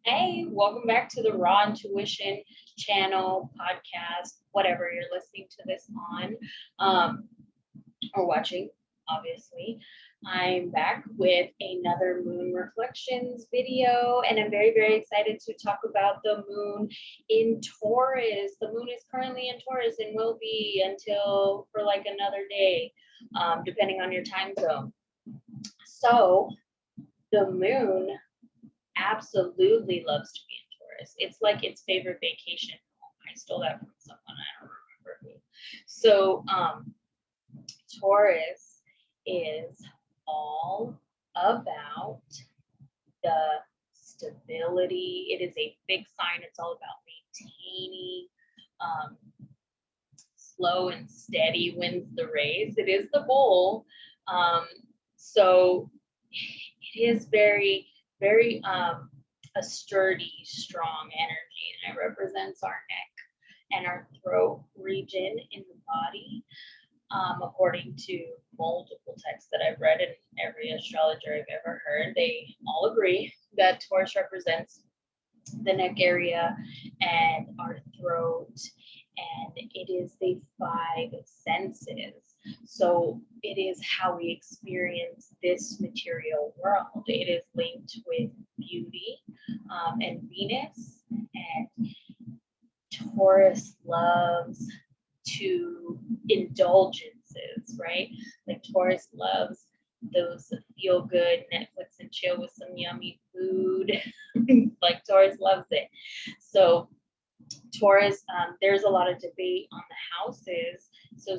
Hey, welcome back to the Raw Intuition channel, podcast, whatever you're listening to this on or watching, obviously. I'm back with another moon reflections video, and I'm very, very excited to talk about the moon in Taurus. The moon is currently in Taurus and will be until for like another day, depending on your time zone. So, the moon absolutely loves to be in Taurus. It's like its favorite vacation home. I stole that from someone, I don't remember who. So Taurus is all about the stability. It is a big sign. It's all about maintaining. Um, Slow and steady wins the race. It is the bull. So it is very, very a sturdy, strong energy, and it represents our neck and our throat region in the body. According to multiple texts that I've read and every astrologer I've ever heard, they all agree that Taurus represents the neck area and our throat, and it is the five senses. So it is how we experience this material world. It is linked with beauty and Venus, and Taurus loves to indulgences, right? Like Taurus loves those feel good Netflix and chill with some yummy food. Like Taurus loves it. So Taurus, there's a lot of debate on the houses. So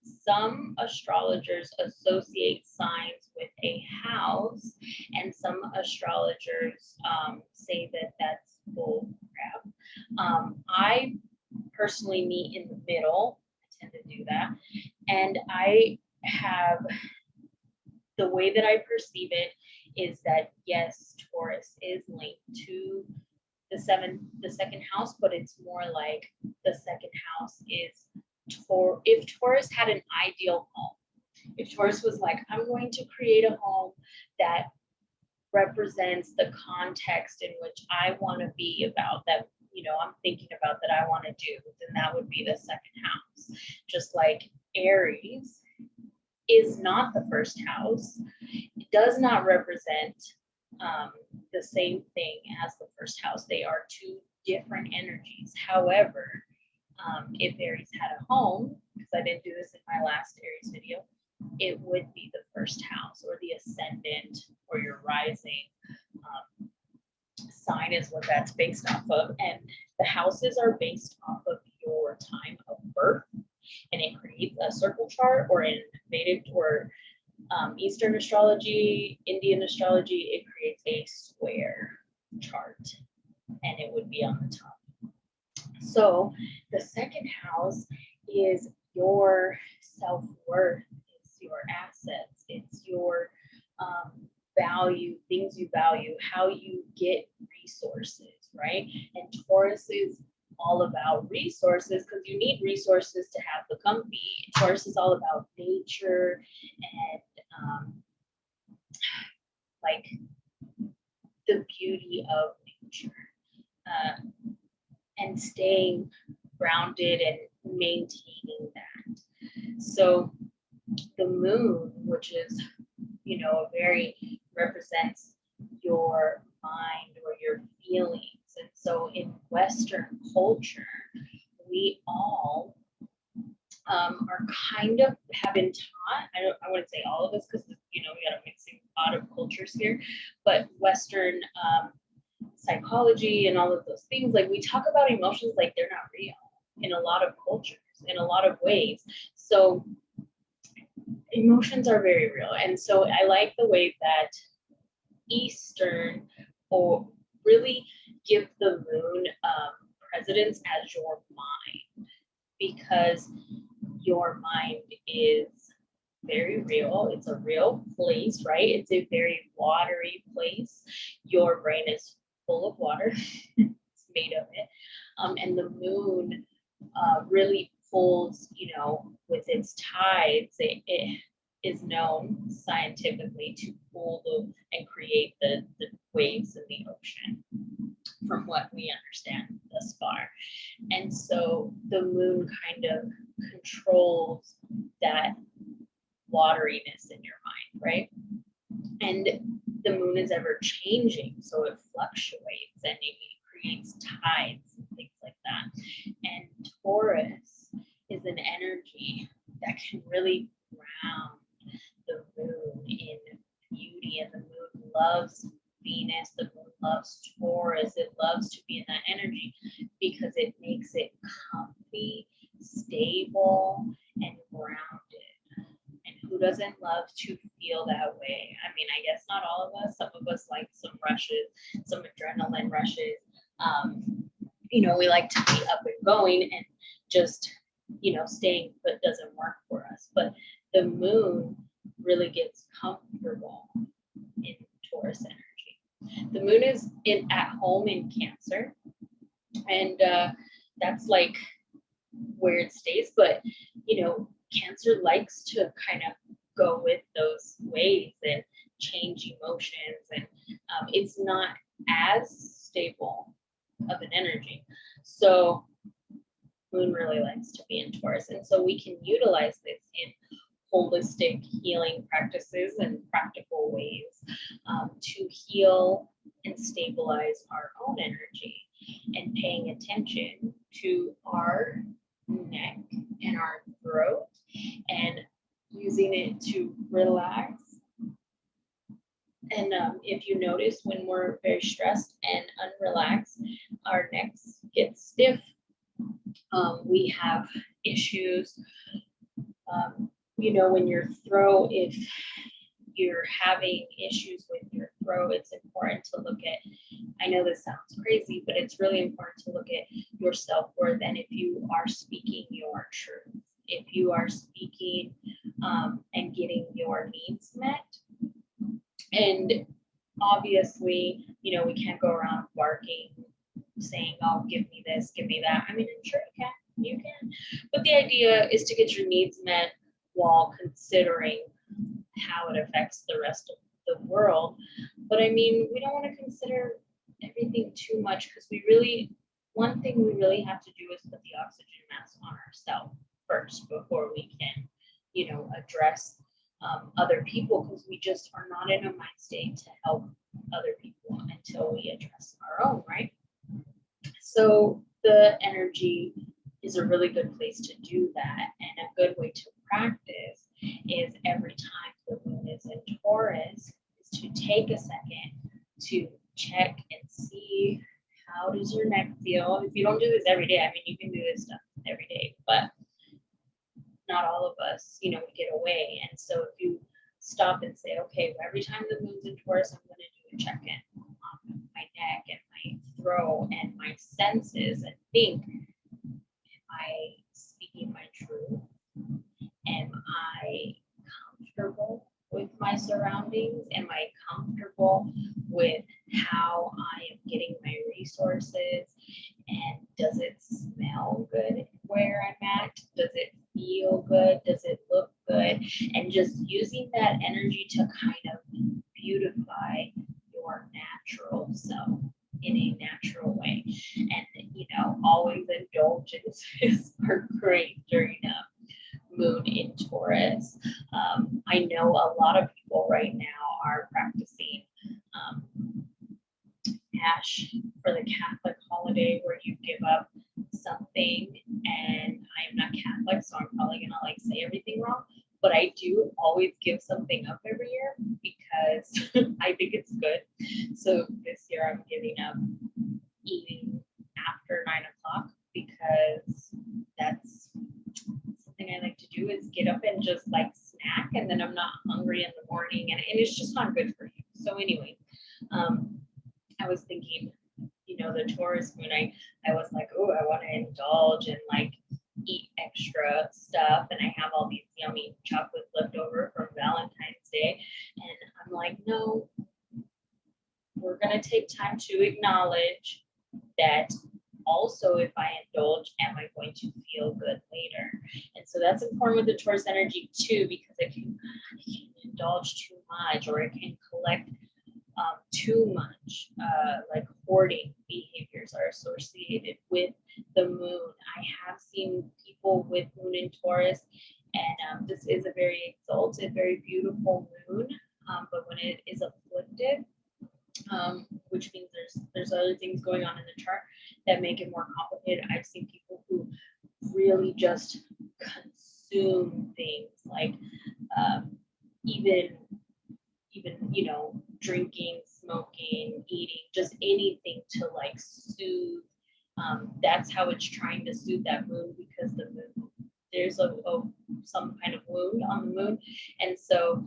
some astrologers associate signs with a house, and some astrologers say that that's bull crap. I personally meet in the middle. I tend to do that. And I have the way that I perceive it is that yes, Taurus is linked to the second house, but it's more like the second house is if Taurus had an ideal home, if Taurus was like, I'm going to create a home that represents the context in which I want to be about that, I'm thinking about that I want to do, then that would be the second house. Just like Aries is not the first house, it does not represent the same thing as the first house. They are two different energies. However, if Aries had a home, because I didn't do this in my last Aries video, it would be the first house or the ascendant or your rising sign is what that's based off of. And the houses are based off of your time of birth, and it creates a circle chart, or in Vedic or Eastern astrology, Indian astrology, it creates a square chart, and it would be on the top. So the second house is your self-worth, it's your assets, it's your value, things you value, how you get resources, right? And Taurus is all about resources because you need resources to have the comfy. Taurus is all about nature and like the beauty of nature and staying grounded and maintaining that. So the moon, which is, very represents your mind or your feelings. And so in Western culture, we all are kind of have been taught. I wouldn't say all of us because we got a mixing pot of cultures here, but Western psychology and all of those things, like we talk about emotions like they're not real in a lot of cultures, in a lot of ways. So emotions are very real, and so I like the way that Eastern or really give the moon precedence as your mind, because your mind is very real. It's a real place, right? It's a very watery place. Your brain is full of water. It's made of it. And the moon really pulls, with its tides, it is known scientifically to pull and create the waves in the ocean. from what we understand thus far. And so the moon kind of controls that wateriness in your mind, right? And the moon is ever changing, so it fluctuates and it creates tides and things like that. And Taurus is an energy that can really ground the moon in beauty, and the moon loves Venus, the moon loves Taurus, it loves to be in that energy because it makes it comfy, stable, and grounded. And who doesn't love to feel that way? I mean, I guess not all of us. Some of us like some rushes, some adrenaline rushes. We like to be up and going, and just, staying put doesn't work for us. But the moon really gets comfortable in Taurus energy. The moon is at home in Cancer, and that's like where it stays. But Cancer likes to kind of go with those waves and change emotions, and it's not as stable of an energy. So moon really likes to be in Taurus, and so we can utilize this in holistic healing practices and practical ways to heal and stabilize our own energy, and paying attention to our neck and our throat and using it to relax. And if you notice, when we're very stressed and unrelaxed, our necks get stiff. We have issues, when your throat, if you're having issues with your throat, it's important to look at, I know this sounds crazy, but it's really important to look at your self-worth, and if you are speaking your truth, if you are speaking and getting your needs met. And obviously, we can't go around barking, saying, oh, give me this, give me that. I mean, I'm sure you can. But the idea is to get your needs met while considering how it affects the rest of the world. But I mean, we don't want to consider everything too much, because one thing we really have to do is put the oxygen mask on ourselves first before we can, address other people, because we just are not in a mind state to help other people until we address our own, right? So the energy is a really good place to do that, and a good way to practice is every time the moon is in Taurus is to take a second to check and see, how does your neck feel? If you don't do this every day, I mean, you can do this stuff every day, but not all of us, we get away. And so if you stop and say, okay, every time the moon's in Taurus, I'm going to do a check-in on my neck and my throat and my senses, and think, am I speaking my truth? Am I comfortable with my surroundings? Am I comfortable with how I am getting my resources? And does it smell good where I'm at? Does it feel good? Does it look good? And just using that energy to kind of beautify your natural self in a natural way. And, always indulgences are great during a moon in Taurus. I know a lot of people right now are practicing Ash for the Catholic holiday, where you give up something, and I am not Catholic, so I'm probably gonna say everything wrong, but I do always give something up every year because I think it's good. So this year I'm giving up eating after 9 o'clock, because that's something I like to do, is get up and just snack, and then I'm not hungry in the morning, and it's just not good for you. So anyway, I was thinking, the Taurus moon, I was like, oh, I want to indulge and eat extra stuff, and I have all these yummy chocolates left over from Valentine's Day, and I'm like, no, we're going to take time to acknowledge that. Also, if I indulge, am I going to feel good later? And so that's important with the Taurus energy too, because it can indulge too much, or it can collect too much, hoarding behavior. behaviors are associated with the moon. I have seen people with moon in Taurus, and this is a very exalted, very beautiful moon. But when it is afflicted, which means there's other things going on in the chart that make it more complicated. I've seen people who really just consume things like even drinking, smoking, eating, just anything to like soothe. That's how it's trying to soothe that moon, because the moon, there's some kind of wound on the moon, and so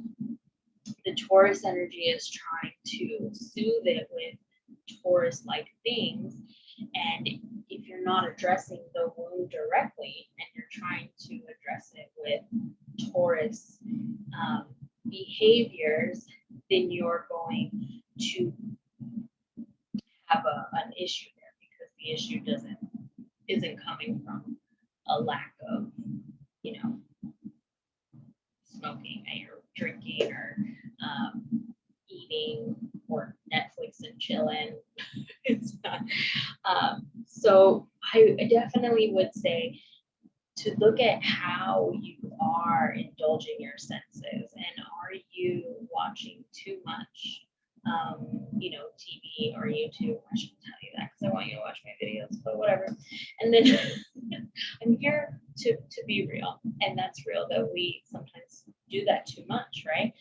the Taurus energy is trying to soothe it with Taurus-like things. And if you're not addressing the wound directly and you're trying to address it with Taurus behaviors, then you're going to have an issue there, because the issue isn't coming from a lack of, smoking or drinking or eating or Netflix and chilling. It's not. So I definitely would say to look at how you are indulging your senses, and are you watching too much, TV or YouTube? I shouldn't tell you that because I want you to watch my videos, but whatever. And then I'm here to be real, and that's real that we sometimes do that too much, right?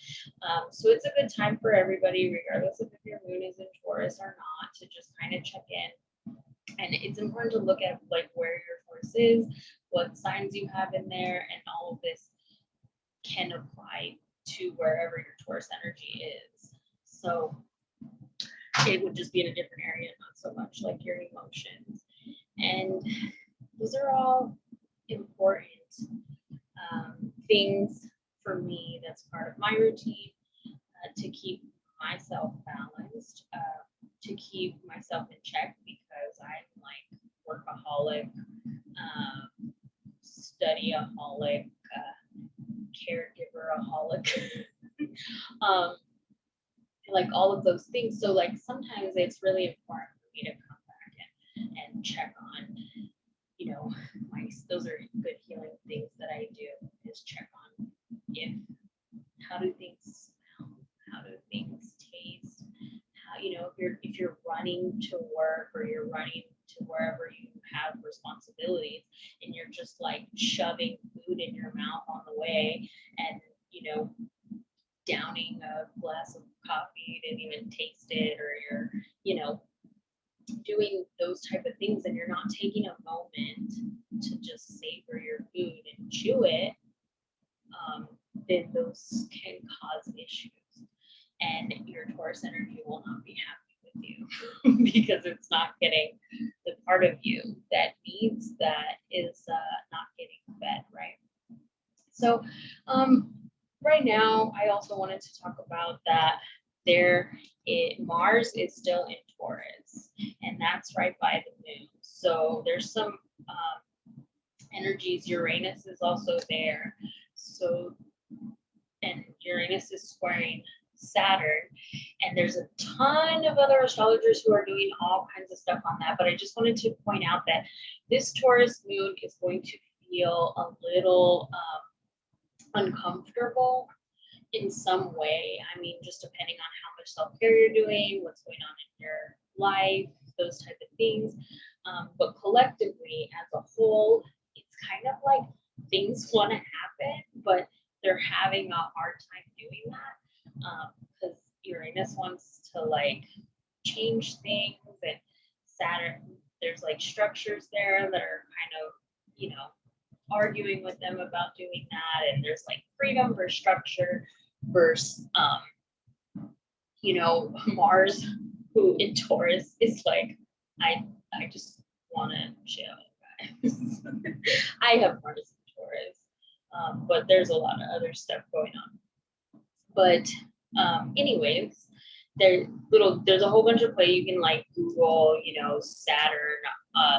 So it's a good time for everybody, regardless of if your moon is in Taurus or not, to just kind of check in. And it's important to look at like where your Taurus is, what signs you have in there, and all of this can apply to wherever your Taurus energy is. So it would just be in a different area, not so much like your emotions. And those are all important things for me. That's part of my routine to keep myself balanced, to keep myself in check, because I'm like workaholic, studyaholic, caregiveraholic, like all of those things. So like sometimes it's really important for me to come back and check on, those are good healing things that I do, is check on how do things smell, how do things taste, how, if you're running to work or you're running to wherever you have responsibilities, and you're just like shoving food in your mouth on the way, and downing a glass of coffee, you didn't even taste it, or you're doing those type of things, and you're not taking a moment to just savor your food and chew it, then those can cause issues, and your Taurus energy will not be happy with you because it's not getting the part of you that needs that, is not getting fed, right? So right now, I also wanted to talk about that Mars is still in Taurus, and that's right by the moon. So there's some energies. Uranus is also there. So, and Uranus is squaring Saturn, and there's a ton of other astrologers who are doing all kinds of stuff on that. But I just wanted to point out that this Taurus moon is going to feel a little uncomfortable in some way. I mean, just depending on how much self-care you're doing, what's going on in your life, those type of things. But collectively, as a whole, it's kind of like things want to happen, but they're having a hard time doing that, because Uranus wants to like change things, and Saturn, there's like structures there that are kind of, arguing with them about doing that, and there's like freedom versus structure versus Mars, who in Taurus is like, I just want to chill, guys. I have Mars in Taurus, but there's a lot of other stuff going on. But anyways, there's a whole bunch of play. You can like Google, Saturn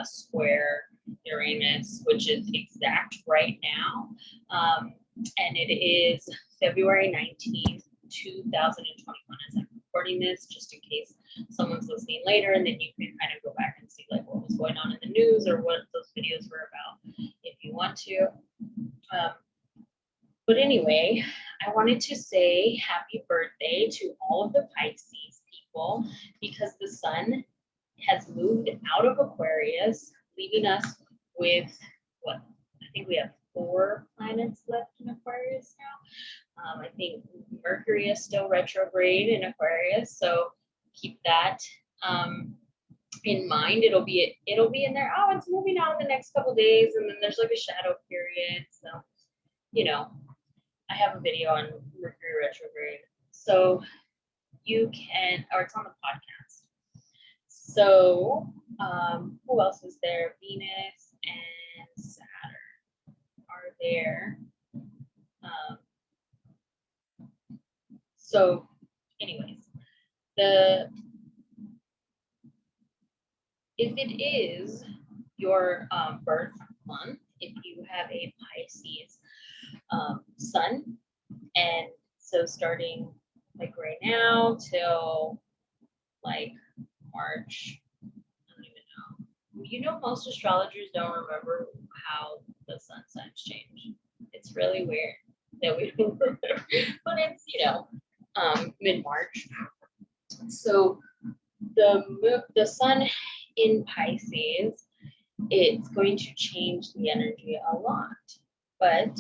square Uranus, which is exact right now, and it is February 19th, 2021, as I'm recording this, just in case someone's listening later, and then you can kind of go back and see what's going on in the news or what those videos were about if you want to. But anyway, I wanted to say happy birthday to all of the Pisces people because the sun has moved out of Aquarius, leaving us with what? I think we have 4 planets left in Aquarius now. I think Mercury is still retrograde in Aquarius, so keep that in mind. It'll be in there. Oh, it's moving out in the next couple days, and then there's like a shadow period. So, you know, I have a video on Mercury retrograde, so you can, or it's on the podcast. So, who else is there? Venus and Saturn are there. So, anyways, if it is your birth month, if you have a Pisces sun, and so starting like right now till like March, I don't even know. Most astrologers don't remember how the sun signs change. It's really weird that we don't remember, but it's, mid-March. So the sun in Pisces, it's going to change the energy a lot. But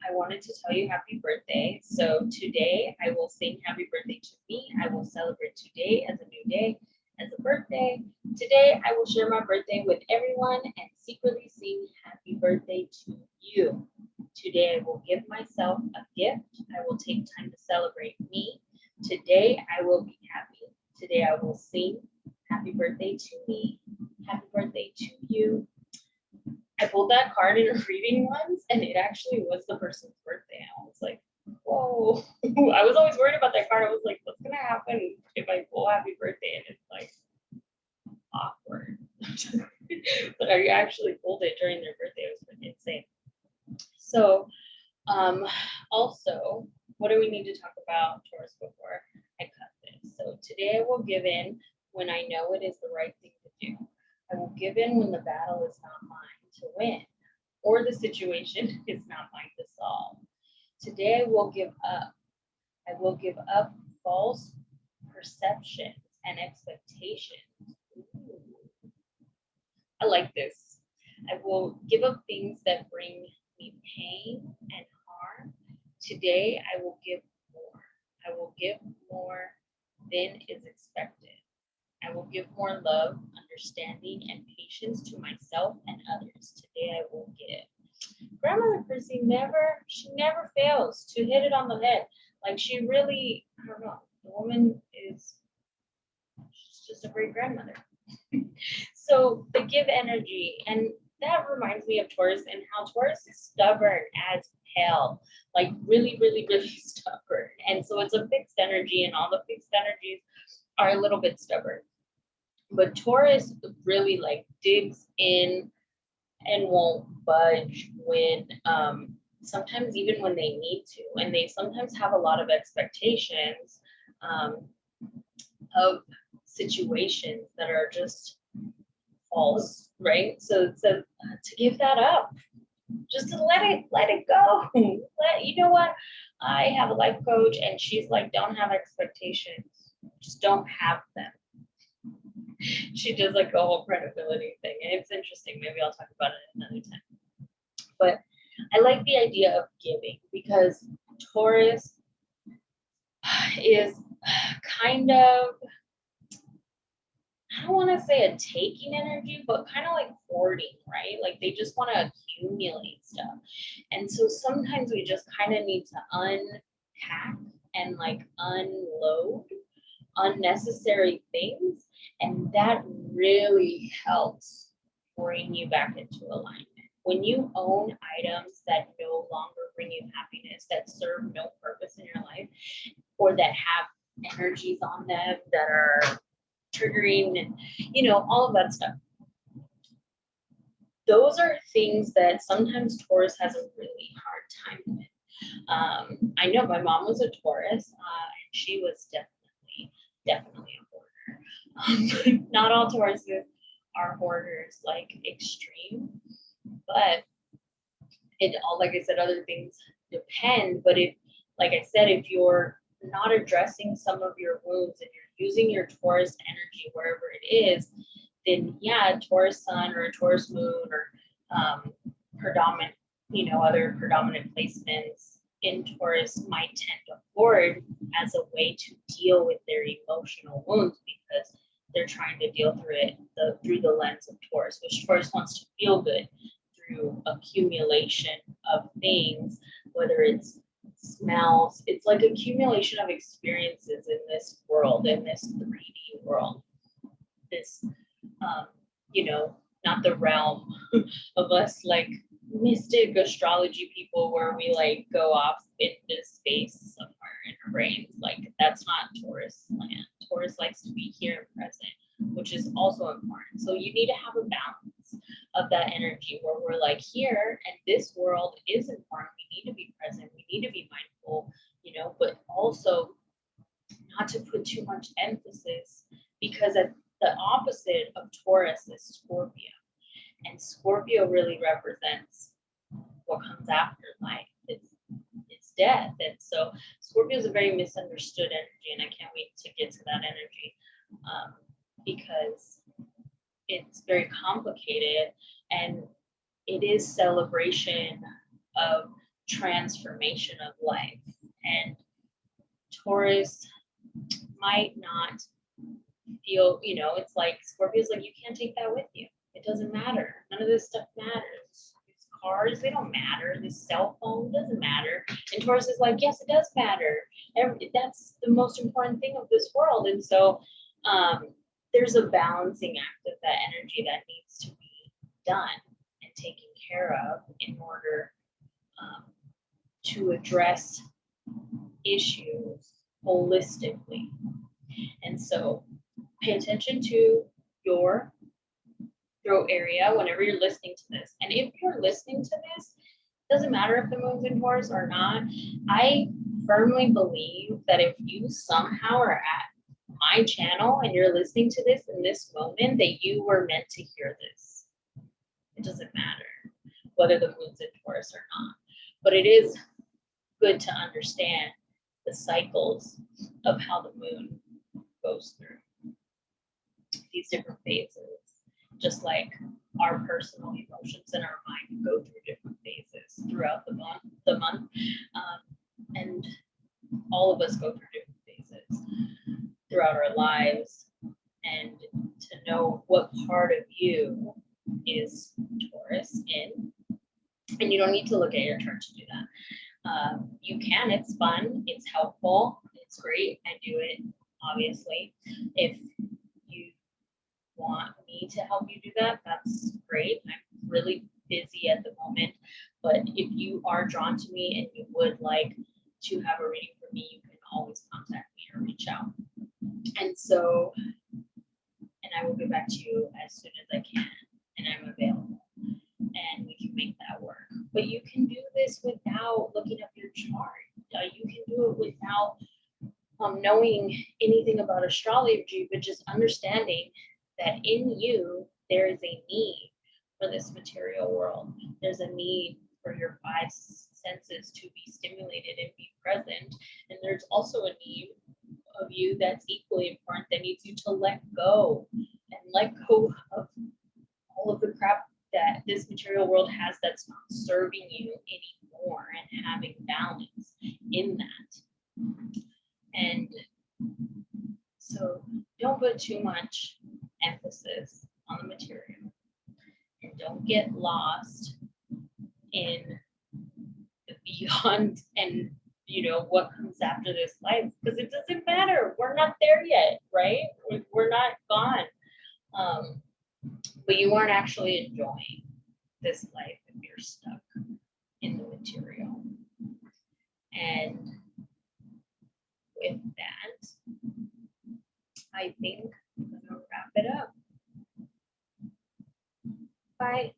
I wanted to tell you happy birthday. So today I will sing happy birthday to me. I will celebrate today as a new day, as a birthday. Today I will share my birthday with everyone and secretly sing happy birthday to you. Today I will give myself a gift. I will take time to celebrate me. Today I will be happy. Today I will sing happy birthday to me. Happy birthday to you. I pulled that card in a reading once, and it actually was the person's birthday. I was like, whoa. I was always worried about that card. I was like, what's going to happen if I pull happy birthday and it's like awkward? But I actually pulled it during their birthday. It was pretty insane. So, also, what do we need to talk about, Taurus, before I cut this? So today I will give in when I know it is the right thing to do. I will give in when the battle is not mine to win, or the situation is not mine to solve. Today I will give up. I will give up false perceptions and expectations. Ooh. I like this. I will give up things that bring me pain and harm. Today I will give more. I will give more than is expected. I will give more love, understanding, and patience to myself and others. Today I will give. Grandmother Chrissy never fails to hit it on the head. Like she really, I don't know, the woman she's just a great grandmother. So the give energy, and that reminds me of Taurus and how Taurus is stubborn as hell, like really, really, really stubborn. And so it's a fixed energy, and all the fixed energies are a little bit stubborn. But Taurus really like digs in and won't budge when sometimes even when they need to, and they sometimes have a lot of expectations of situations that are just false, right? So to give that up, just to let it go. You know what? I have a life coach, and she's like, don't have expectations, just don't have them. She does like a whole credibility thing, and it's interesting. Maybe I'll talk about it another time. But I like the idea of giving because Taurus is kind of, I don't want to say a taking energy, but kind of like hoarding, right? Like they just want to accumulate stuff. And so sometimes we just kind of need to unpack and like unload unnecessary things. And that really helps bring you back into alignment. When you own items that no longer bring you happiness, that serve no purpose in your life, or that have energies on them that are triggering, and all of that stuff. Those are things that sometimes Taurus has a really hard time with. I know my mom was a Taurus, and she was definitely a hoarder. Not all Tauruses are hoarders, like extreme, but it all, like I said, other things depend. But if, like I said, if you're not addressing some of your wounds and you're using your Taurus energy wherever it is, then yeah, Taurus sun or a Taurus moon or predominant, other predominant placements in Taurus might tend to hoard as a way to deal with their emotional wounds because they're trying to deal through the lens of Taurus, which Taurus wants to feel good through accumulation of things, whether it's smells, it's like accumulation of experiences in this world, in this 3D world. This, not the realm of us like mystic astrology people where we like go off into space somewhere in our brains. Like that's not Taurus land. Taurus likes to be here and present, which is also important. So you need to have a balance of that energy where we're like here and this world is important. We need to be present. We need to be mindful, but also not to put too much emphasis because at the opposite of Taurus is Scorpio. And Scorpio really represents what comes after life. It's death. And so Scorpio is a very misunderstood energy, and I can't wait to get to that energy because it's very complicated and it is celebration of transformation of life. And Taurus might not feel, it's like Scorpio's like, you can't take that with you. It doesn't matter. None of this stuff matters. These cars, they don't matter. This cell phone doesn't matter. And Taurus is like, yes, it does matter. That's the most important thing of this world. And so there's a balancing act of that energy that needs to be done and taken care of in order to address issues holistically. And so pay attention to your throat area whenever you're listening to this. And if you're listening to this, it doesn't matter if the moon's in Taurus or not. I firmly believe that if you somehow are at my channel and you're listening to this in this moment, that you were meant to hear this. It doesn't matter whether the moon's in Taurus or not. But it is good to understand the cycles of how the moon goes through these different phases, just like our personal emotions and our mind go through different phases throughout the month, and all of us go through different phases throughout our lives. And to know what part of you is Taurus in, and you don't need to look at your chart to do that. You can, it's fun, it's helpful, it's great. I do it, obviously. If you want me to help you do that, that's great. I'm really busy at the moment, but if you are drawn to me and you would like to have a reading for me, you can always contact me or reach out. And so, and I will get back to you as soon as I can, and I'm available, and we can make that work. But you can do this without looking up your chart. You can do it without knowing anything about astrology, but just understanding that in you, there is a need for this material world. There's a need for your 5 senses to be stimulated and be present. And there's also a need of you that's equally important that needs you to let go of all of the crap that this material world has that's not serving you anymore, and having balance in that. And so don't put too much emphasis on the material, and don't get lost in the beyond and what comes after this life, because it doesn't matter. We're not there yet, right? We're not gone. But you aren't actually enjoying this life if you're stuck in the material. And with that, I think I'm gonna wrap it up. Bye.